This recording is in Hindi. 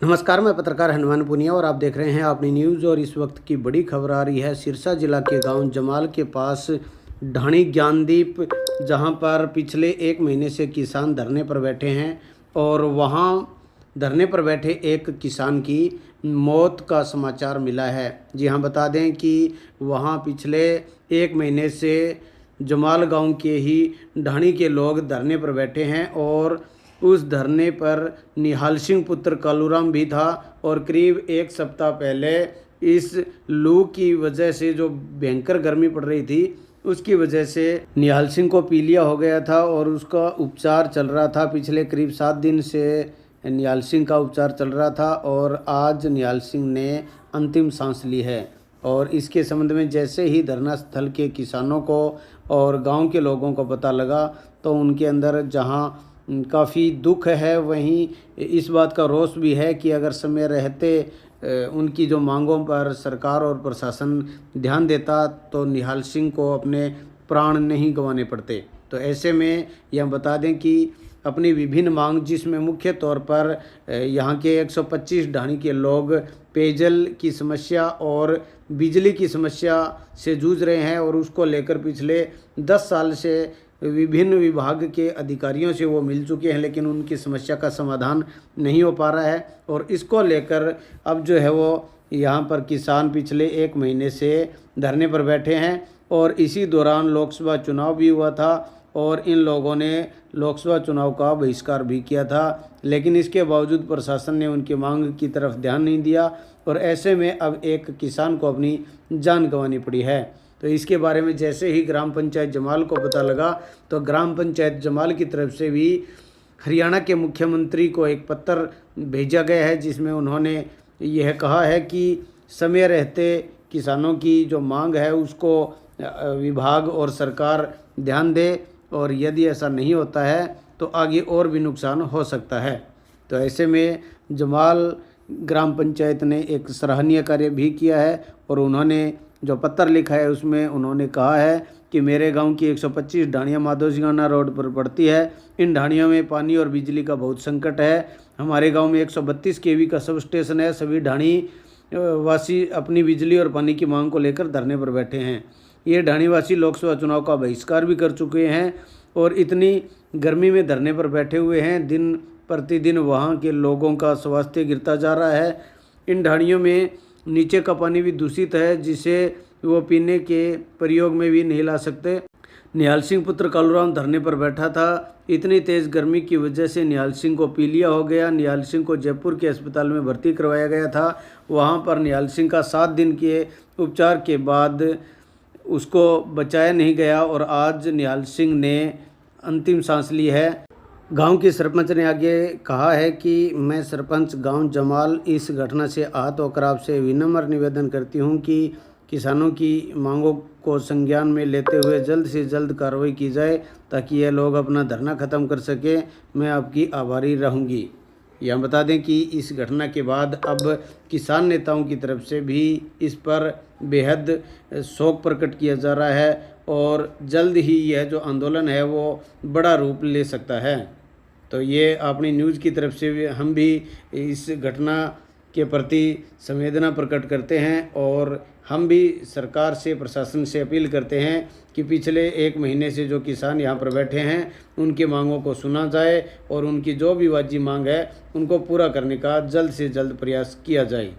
नमस्कार, मैं पत्रकार हनुमान पुनिया और आप देख रहे हैं अपनी न्यूज़। और इस वक्त की बड़ी खबर आ रही है सिरसा जिला के गांव जमाल के पास ढाणी ज्ञानदीप, जहां पर पिछले 1 महीने से किसान धरने पर बैठे हैं और वहां धरने पर बैठे एक किसान की मौत का समाचार मिला है। जी हाँ, बता दें कि वहां पिछले 1 महीने से जमाल गांव के ही ढाणी के लोग धरने पर बैठे हैं और उस धरने पर निहाल सिंह पुत्र कालूराम भी था। और करीब 1 सप्ताह पहले इस लू की वजह से, जो भयंकर गर्मी पड़ रही थी, उसकी वजह से निहाल सिंह को पीलिया हो गया था और उसका उपचार चल रहा था। पिछले करीब 7 दिन से निहाल सिंह का उपचार चल रहा था और आज निहाल सिंह ने अंतिम सांस ली है। और इसके संबंध में जैसे ही धरना स्थल के किसानों को और गांव के लोगों को पता लगा, तो उनके अंदर जहां काफ़ी दुख है, वहीं इस बात का रोष भी है कि अगर समय रहते उनकी जो मांगों पर सरकार और प्रशासन ध्यान देता तो निहाल सिंह को अपने प्राण नहीं गंवाने पड़ते। तो ऐसे में यह बता दें कि अपनी विभिन्न मांग, जिसमें मुख्य तौर पर यहाँ के 125 ढाणी के लोग पेयजल की समस्या और बिजली की समस्या से जूझ रहे हैं और उसको लेकर पिछले 10 साल से विभिन्न विभाग के अधिकारियों से वो मिल चुके हैं, लेकिन उनकी समस्या का समाधान नहीं हो पा रहा है। और इसको लेकर अब जो है वो यहाँ पर किसान पिछले 1 महीने से धरने पर बैठे हैं। और इसी दौरान लोकसभा चुनाव भी हुआ था और इन लोगों ने लोकसभा चुनाव का बहिष्कार भी किया था, लेकिन इसके बावजूद प्रशासन ने उनकी मांग की तरफ ध्यान नहीं दिया और ऐसे में अब एक किसान को अपनी जान गंवानी पड़ी है। तो इसके बारे में जैसे ही ग्राम पंचायत जमाल को पता लगा, तो ग्राम पंचायत जमाल की तरफ से भी हरियाणा के मुख्यमंत्री को एक पत्र भेजा गया है, जिसमें उन्होंने यह कहा है कि समय रहते किसानों की जो मांग है उसको विभाग और सरकार ध्यान दे, और यदि ऐसा नहीं होता है तो आगे और भी नुकसान हो सकता है। तो ऐसे में जमाल ग्राम पंचायत ने एक सराहनीय कार्य भी किया है और उन्होंने जो पत्र लिखा है उसमें उन्होंने कहा है कि मेरे गांव की 125 ढाणियाँ माधोसिंगाना रोड पर पड़ती है। इन ढाणियों में पानी और बिजली का बहुत संकट है। हमारे गांव में 132 केवी का सब स्टेशन है। सभी ढाणी वासी अपनी बिजली और पानी की मांग को लेकर धरने पर बैठे हैं। ये ढाणी वासी लोकसभा चुनाव का बहिष्कार भी कर चुके हैं और इतनी गर्मी में धरने पर बैठे हुए हैं। दिन प्रतिदिन वहाँ के लोगों का स्वास्थ्य गिरता जा रहा है। इन ढाणियों में नीचे का पानी भी दूषित है, जिसे वो पीने के प्रयोग में भी नहीं ला सकते। निहाल सिंह पुत्र कालूराम धरने पर बैठा था। इतनी तेज़ गर्मी की वजह से निहाल सिंह को पीलिया हो गया। निहाल सिंह को जयपुर के अस्पताल में भर्ती करवाया गया था। वहाँ पर निहाल सिंह का 7 दिन के उपचार के बाद उसको बचाया नहीं गया और आज निहाल सिंह ने अंतिम सांस ली है। गांव के सरपंच ने आगे कहा है कि मैं सरपंच गांव जमाल इस घटना से आहत होकर आपसे विनम्र निवेदन करती हूं कि किसानों की मांगों को संज्ञान में लेते हुए जल्द से जल्द कार्रवाई की जाए ताकि ये लोग अपना धरना ख़त्म कर सकें। मैं आपकी आभारी रहूंगी। यह बता दें कि इस घटना के बाद अब किसान नेताओं की तरफ से भी इस पर बेहद शोक प्रकट किया जा रहा है और जल्द ही यह जो आंदोलन है वो बड़ा रूप ले सकता है। तो ये अपनी न्यूज़ की तरफ से हम भी इस घटना के प्रति संवेदना प्रकट करते हैं और हम भी सरकार से, प्रशासन से अपील करते हैं कि पिछले 1 महीने से जो किसान यहाँ पर बैठे हैं उनकी मांगों को सुना जाए और उनकी जो भी वाजिब मांग है उनको पूरा करने का जल्द से जल्द प्रयास किया जाए।